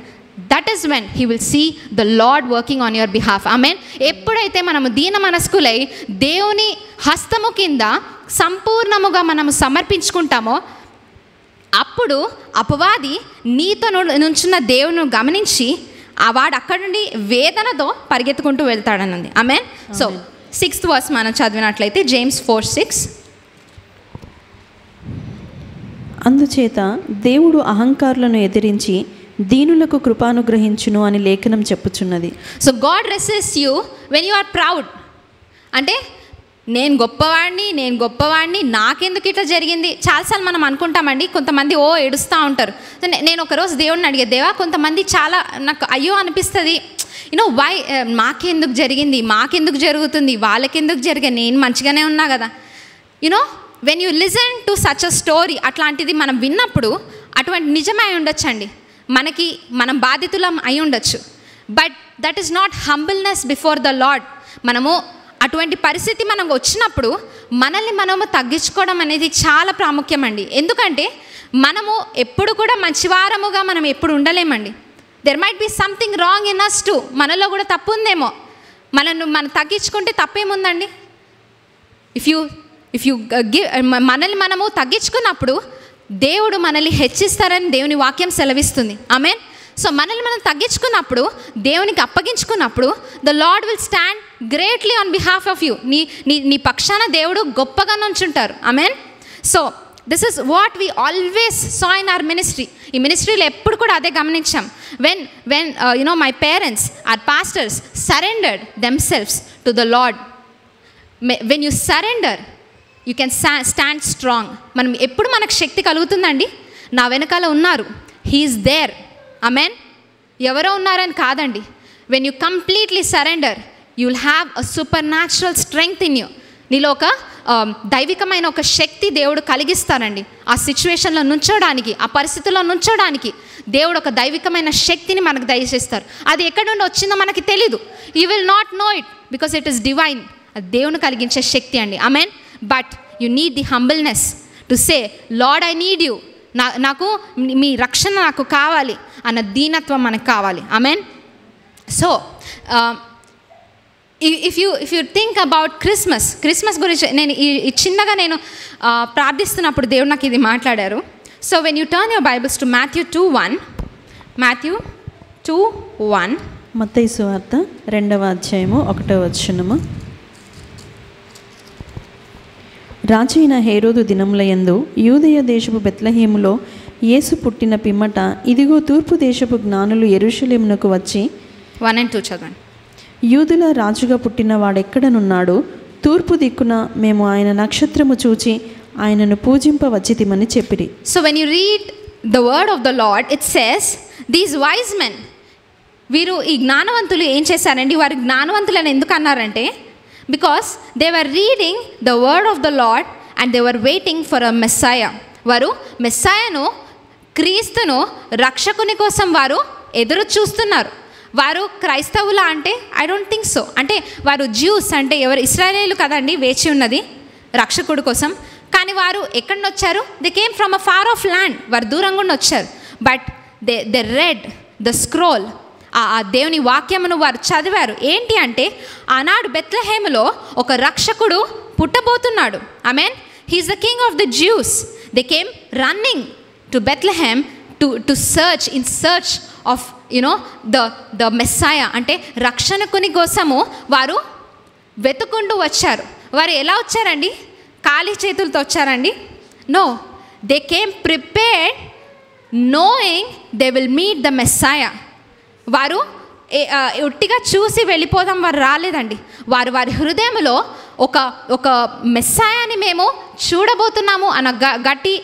that is when he will see the lord working on your behalf. Amen. ఎప్పుడైతే మనము దీన మనస్కులై దేవుని హస్తము కింద సంపూర్ణముగా మనము సమర్పించుకుంటామో అప్పుడు అపవాది నీతో నుంచున్న దేవుని గమనించి వాడు అక్కడి నుండి వేదనతో పరిగెత్తుకుంటూ వెళ్తాడన్నది. ఆమెన్. సో 6th verse మనం చదివినట్లయితే జేమ్స్ 4:6. అందుచేత దేవుడు అహంకారులను ఎదిరించి దీనులకు కృపానుగ్రహించును అని లేఖనం చెప్పుచున్నది. So God resists you when you are proud. అంటే నేను గొప్పవాడిని నాకెందుకు ఇట్లా జరిగింది. చాలాసార్లు మనం అనుకుంటామండి. కొంతమంది ఏడుస్తూ ఉంటారు. నేను ఒకరోజు దేవుడిని అడిగే, దేవా కొంతమంది చాలా నాకు అయ్యో అనిపిస్తుంది, వై మాకెందుకు జరిగింది, మాకెందుకు జరుగుతుంది, వాళ్ళకెందుకు జరిగే, నేను మంచిగానే ఉన్నా కదా. When you listen to such a story, అట్లాంటిది మనం విన్నప్పుడు అటువంటి నిజమై ఉండొచ్చండి, మనం బాధితులం అయి ఉండొచ్చు. But that is not humbleness before the lord. మనము అటువంటి పరిస్థితి మనకు వచ్చినప్పుడు మనల్ని మనము తగ్గించుకోవడం అనేది చాలా ప్రాముఖ్యమండి. ఎందుకంటే మనము ఎప్పుడు కూడా మంచివారముగా మనం ఎప్పుడు ఉండలేమండి. There might be something wrong in us too. మనలో కూడా తప్పు ఉందేమో. మనం తగ్గించుకుంటే తప్పేముందండి? ఇఫ్ యూ మనల్ని మనము తగ్గించుకున్నప్పుడు దేవుడు మనల్ని హెచ్చిస్తారని దేవుని వాక్యం సెలవిస్తుంది. ఆమెన్. సో మనల్ని మనం తగ్గించుకున్నప్పుడు, దేవునికి అప్పగించుకున్నప్పుడు the lord will stand greatly on behalf of you. నీ పక్షాన దేవుడు గొప్పగా నుంచుంటారు. Amen. So this is what we always saw in our ministry. ఈ మినిస్ట్రీలో ఎప్పుడు కూడా అదే గమనించాం. When my parents or pastors surrendered themselves to the Lord. When you surrender you can stand strong. మనం ఎప్పుడు మనకు శక్తి కలుగుతుందండి, నా వెనకాల ఉన్నారు, హీఈస్ దేర్. ఆమెన్. ఎవరో ఉన్నారని కాదండి. When you completely surrender you will have a super natural strength in you. నీలో ఒక దైవికమైన ఒక శక్తి దేవుడు కలిగిస్తారండి. ఆ సిచ్యువేషన్లో నుంచోడానికి, ఆ పరిస్థితుల్లో నుంచోడానికి దేవుడు ఒక దైవికమైన శక్తిని మనకు దయచేస్తారు. అది ఎక్కడి నుండి వచ్చిందో మనకి తెలీదు. You will not know it because it is divine. అది దేవుని కలిగించే శక్తి అండి. Amen. But you need the humbleness to say lord I need you, నాకు మీ రక్షణ నాకు కావాలి అన్న దీనత్వం మనకు కావాలి. Amen. So if you think about Christmas గురించి నేను ఈ చిన్నగా నేను ప్రార్థిస్తున్నప్పుడు దేవుడు నాకు ఇది మాట్లాడారు. So when you turn your Bibles to Matthew 2:1 మత్తయి సువార్త 2వ అధ్యాయము 1వ వచనము. రాజైన హేరోదు దినములయందు యూదయ దేశపు బెత్లెహేములో యేసు పుట్టిన పిమ్మట ఇదిగో తూర్పు దేశపు జ్ఞానులు యెరూషలేమునకు వచ్చి 1 and 2 చదవండి. యూదుల రాజుగా పుట్టిన వాడెక్కడనున్నాడు? తూర్పు దిక్కున మేము ఆయన నక్షత్రము చూచి ఆయనను పూజింపవచ్చితిమని చెప్పిరి. So when you read the word of the lord it says these wise men, వీరు ఈ జ్ఞానవంతులు ఏం చేశారండి? వారు జ్ఞానవంతులని ఎందుకు అన్నారంటే because they were reading the word of the Lord and they were waiting for a మెస్సాయా. వారు మెస్సాయను, క్రీస్తును, రక్షకుని కోసం వారు ఎదురు చూస్తున్నారు. వారు క్రైస్తవులా అంటే ఐ డోంట్ థింక్ సో. అంటే వారు జ్యూస్, అంటే ఎవరు ఇశ్రాయేలీయులు కదండి వేచి ఉన్నది రక్షకుడి కోసం. కానీ వారు ఎక్కడి నుంచి వచ్చారు? They came from a far off land. వారు దూరంగా ఉండి వచ్చారు. But they read the scroll, ఆ దేవుని వాక్యమును వారు చదివారు. ఏంటి అంటే ఆనాడు బెత్లెహేములో ఒక రక్షకుడు పుట్టబోతున్నాడు. Amen. He is the King of the Jews. They came running to Bethlehem to search in search of the Messiah, అంటే రక్షకుని కోసము వారు వెతుకుంటూ వచ్చారు. వారు ఎలా వచ్చారండి? ఖాళీ చేతులతో వచ్చారండి? No, they came prepared knowing they will meet the messiah. వారు ఒట్టిగా చూసి వెళ్ళిపోదాం వారు రాలేదండి. వారి హృదయంలో ఒక మెస్సాయాని మేము చూడబోతున్నాము అన్న గట్టి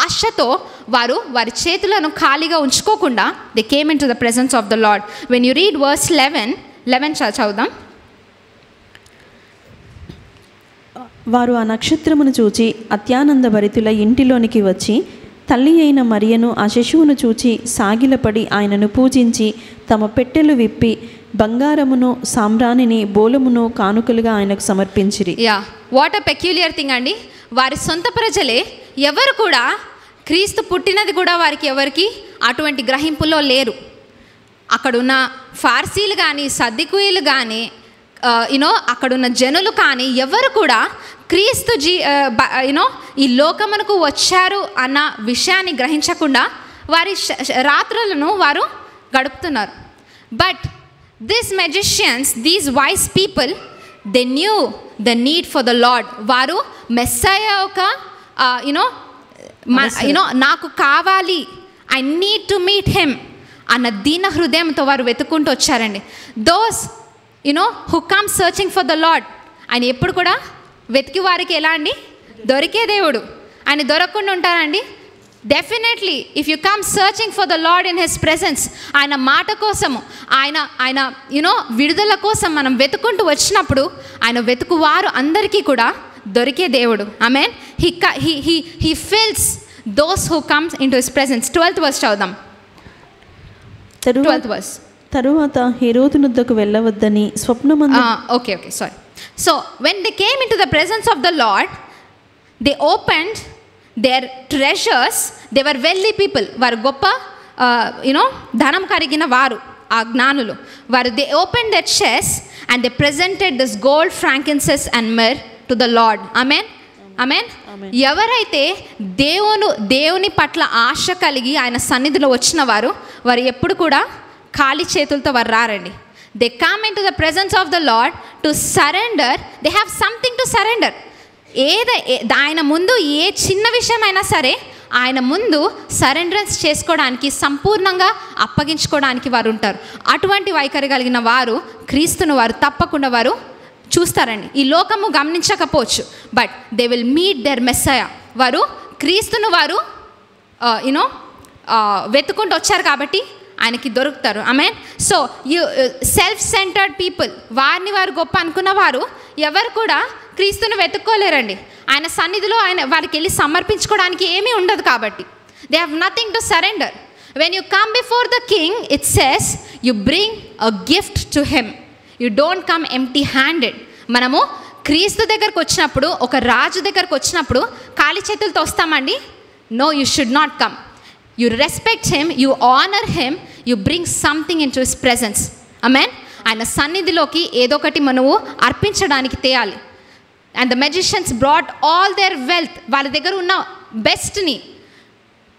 ఆశతో వారి చేతులను ఖాళీగా ఉంచుకోకుండా they came in to the presence of the Lord. When you read verse 11 చదువుదాం. వారు ఆ నక్షత్రమును చూచి అత్యానంద భరితుల ఇంటిలోనికి వచ్చి తల్లి అయిన మరియను ఆ శిశువును చూచి సాగిలపడి ఆయనను పూజించి తమ పెట్టెలు విప్పి బంగారమును, సాంబ్రాణిని, బోలమును కానుకలుగా ఆయనకు సమర్పించిరి. వాట్ అ పెక్యులియర్ థింగ్ అండి. వారి సొంత ప్రజలే ఎవరు కూడా క్రీస్తు పుట్టినది కూడా ఎవరికి అటువంటి గ్రహింపులో లేరు. అక్కడున్న ఫార్సీలు కానీ, సద్దికుయులు కానీ, అక్కడున్న జనులు కానీ ఎవరు కూడా క్రీస్తు ఈ లోకమునకు వచ్చారు అన్న విషయాన్ని గ్రహించకుండా వారి రాత్రులను వారు గడుపుతున్నారు. But this magicians, these vice people, they knew the need for the lord. వారు మెస్సాయా ఒక నాకు కావాలి, I need to meet him అన్న దీన హృదయంతో వారు వెతుక్కుంటూ వచ్చారండి. Those who come searching for the lord, ఆయన ఎప్పుడు కూడా వెతికి వారికి ఎలా అండి? దొరికే దేవుడు. ఆయన దొరకకుండా ఉంటారండి? Definitely if you come searching for the lord in his presence, ఆయన మాట కోసము, ఆయన విడుదల కోసం మనం వెతుకుంటూ వచ్చినప్పుడు ఆయన వెతుకువారు అందరికీ కూడా దొరికే దేవుడు. Amen. He fills those who comes in to his presence. 12th verse చదువుదాం. 12th verse. తరువాత హేరోదునొద్దకు వెళ్ళవద్దని స్వప్నమందు. Okay sorry. So when they came in to the presence of the Lord, they opened their treasures. They were wealthy people. వారు గొప్ప ధనం కరిగిన వారు, ఆ జ్ఞానులు. వారు దే ఓపెన్ దర్ చెస్ and they presented this gold, frankincense and myrrh to the lord. Amen. Amen. ఎవరైతే దేవుని పట్ల ఆశ కలిగి ఆయన సన్నిధిలో వచ్చిన వారు ఎప్పుడు కూడా ఖాళీ చేతులతో వారు రారండి. They come in to the presence of the Lord to surrender. They have something to surrender. ఆయన ముందు ఏ చిన్న విషయమైనా సరే ఆయన ముందు సరెండరెన్స్ చేసుకోవడానికి, సంపూర్ణంగా అప్పగించుకోవడానికి వారు ఉంటారు. అటువంటి వైఖరి కలిగిన వారు క్రీస్తును వారు తప్పకుండా వారు చూస్తారండి. ఈ లోకము గమనించకపోవచ్చు, but they will meet their Messiah. వారు క్రీస్తును వారు వెతుకుంటూ వచ్చారు కాబట్టి ఆయనకి దొరుకుతారు. Amen. So self centred people, వారిని వారు గొప్ప అనుకున్న వారు ఎవరు కూడా క్రీస్తును వెతుక్కోలేరండి. ఆయన సన్నిధిలో వారికి వెళ్ళి సమర్పించుకోవడానికి ఏమీ ఉండదు కాబట్టి. They have nothing to surrender. When you come before the king, it says you bring a gift to him, you don't come empty handed. మనము క్రీస్తు దగ్గరకు వచ్చినప్పుడు, ఒక రాజు దగ్గరకు వచ్చినప్పుడు ఖాళీ చేతులతో వస్తామండి? No, you should not come. You respect him, you honour him, you bring something in to his presence. Amen. ఆయన సన్నిధిలోకి ఏదో ఒకటి మనము అర్పించడానికి తేయాలి. And the magicians brought all their wealth, వాళ్ళ దగ్గర ఉన్న బెస్ట్ని,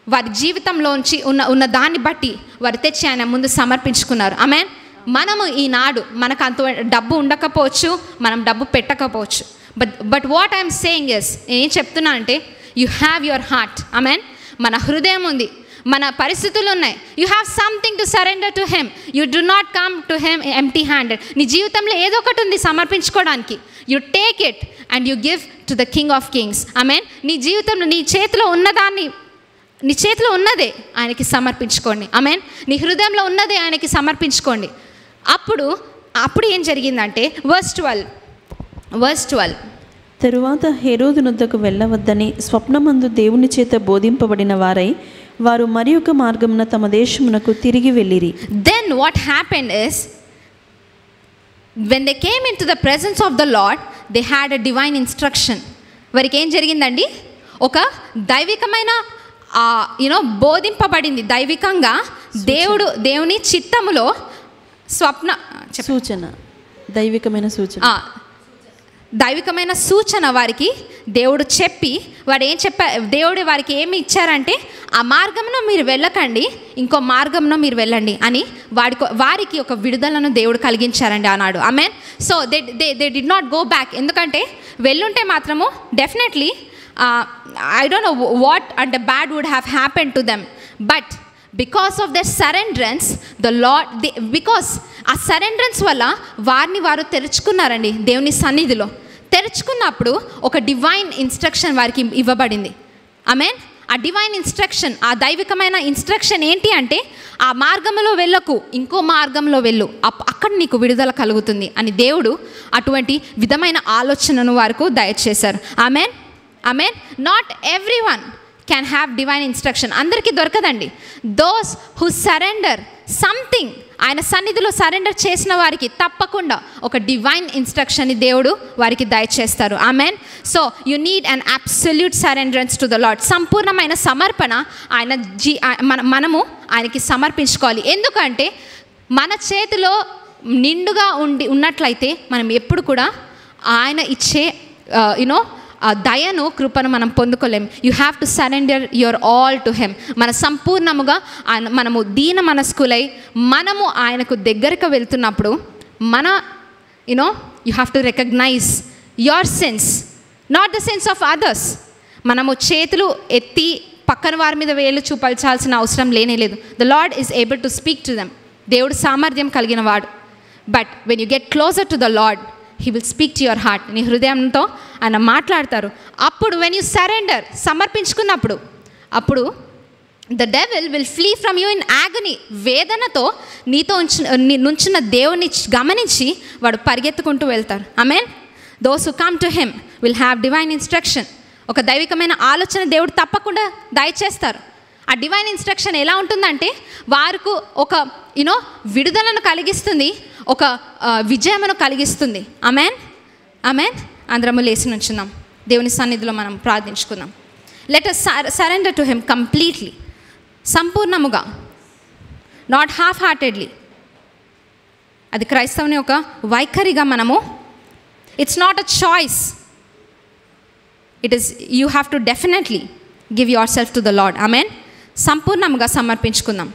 వారి జీవితంలోంచి ఉన్న దాన్ని బట్టి వారు తెచ్చి ఆయన ముందు సమర్పించుకున్నారు. ఆమేన్. మనము ఈనాడు మనకు అంత డబ్బు ఉండకపోవచ్చు, మనం డబ్బు పెట్టకపోవచ్చు, but what I'm saying is, నేనేం చెప్తున్నా అంటే you have your heart. Amen. మన హృదయం ఉంది, మన పరిస్థితులు ఉన్నాయి. You have something to surrender to him. You do not come to him empty handed. నీ జీవితంలో ఏదో ఒకటి ఉంది సమర్పించుకోవడానికి. You take it and you give to the King of kings. Amen. నీ జీవితంలో నీ చేతిలో ఉన్నదాన్ని, నీ చేతిలో ఉన్నదే ఆయనకి సమర్పించుకోండి. ఆమేన్. నీ హృదయంలో ఉన్నదే ఆయనకి సమర్పించుకోండి. అప్పుడు ఏం జరిగిందంటే వర్స్ 12 తరువాత హెరోదు నొద్దకు వెళ్ళవద్దని స్వప్నమందు దేవుని చేత బోధింపబడిన వారై వారు మరి ఒక మార్గమున తమ దేశమునకు తిరిగి వెళ్ళిరి. Then what happened is, when they came into the presence of the Lord, they had a divine instruction. వారికి ఏం జరిగిందండి? ఒక దైవికమైన బోధింపబడింది. దైవికంగా దేవుని చిత్తములో దైవికమైన సూచన వారికి దేవుడు చెప్పి, దేవుడు వారికి ఏమి ఇచ్చారంటే, ఆ మార్గంలో మీరు వెళ్ళకండి, ఇంకో మార్గంలో మీరు వెళ్ళండి అని వారికి ఒక విడుదలను దేవుడు కలిగించారండి ఆనాడు. Amen. So they did not go back. ఎందుకంటే వెళ్ళుంటే మాత్రము definitely I don't know what and the bad would have happened to them, but because of their surrenderance, the Lord, because ఆ సరెండరెన్స్ వల్ల వారిని వారు తెరుచుకున్నారండి. దేవుని సన్నిధిలో తెరుచుకున్నప్పుడు ఒక డివైన్ ఇన్స్ట్రక్షన్ వారికి ఇవ్వబడింది. ఆమేన్. ఆ డివైన్ ఇన్స్ట్రక్షన్, ఆ దైవికమైన ఇన్స్ట్రక్షన్ ఏంటి అంటే, ఆ మార్గంలో వెళ్ళకు, ఇంకో మార్గంలో వెళ్ళు, అక్కడ నీకు విడుదల కలుగుతుంది అని దేవుడు అటువంటి విధమైన ఆలోచనను వారికి దయచేశారు. Amen. Amen. Not everyone can have divine instruction. అందరికీ దొరకదండి. దోస్ హూ సరెండర్ సంథింగ్, ఆయన సన్నిధిలో సరెండర్ చేసిన వారికి తప్పకుండా ఒక డివైన్ ఇన్స్ట్రక్షన్ని దేవుడు వారికి దయచేస్తారు. Amen. So you need an absolute surrenderance to the Lord. సంపూర్ణమైన సమర్పణ మనము ఆయనకి సమర్పించుకోవాలి. ఎందుకంటే మన చేతిలో నిండుగా ఉన్నట్లయితే మనం ఎప్పుడు కూడా ఆయన ఇచ్చే దయను, కృపను మనం పొందుకోలేం. You have to surrender your all to him. మన సంపూర్ణముగా మనము దీన మనస్కులై మనము ఆయనకు దగ్గరకు వెళ్తున్నప్పుడు you have to recognise your sins, not the sins of others. మనము చేతులు ఎత్తి పక్కన వారి మీద వేలు చూపాల్సిన అవసరం లేనేలేదు. The lord is able to speak to them. దేవుడు సామర్థ్యం కలిగిన వాడు. But when you get closure to the lord, he will speak to your heart. నీ హృదయంతో ఆయన మాట్లాడతారు. అప్పుడు వెన్ యూ సరెండర్, సమర్పించుకున్నప్పుడు, అప్పుడు the devil will flee from you in agony. వేదనతో నీతో నుంచిన దేవుని గమనించి వాడు పరిగెత్తుకుంటూ వెళ్తారు. Amen. Those who come to him will have divine instruction. ఒక దైవికమైన ఆలోచన దేవుడు తప్పకుండా దయచేస్తారు. ఆ డివైన్ ఇన్స్ట్రక్షన్ ఎలా ఉంటుందంటే, వారికి ఒక విడుదలను కలిగిస్తుంది, ఒక విజయమును కలిగిస్తుంది. ఆమేన్. ఆమేన్. అందరము లేచి నుంచున్నాం. దేవుని సన్నిధిలో మనం ప్రార్థించుకుందాం. Let us surrender to him completely, సంపూర్ణముగా, నాట్ హాఫ్ హార్టెడ్లీ. అది క్రైస్తవుని ఒక వైఖరిగా మనము, it's not a choice, it is you have to definitely give yourself to the Lord. ఆమేన్. సంపూర్ణంగా సమర్పించుకుందాం.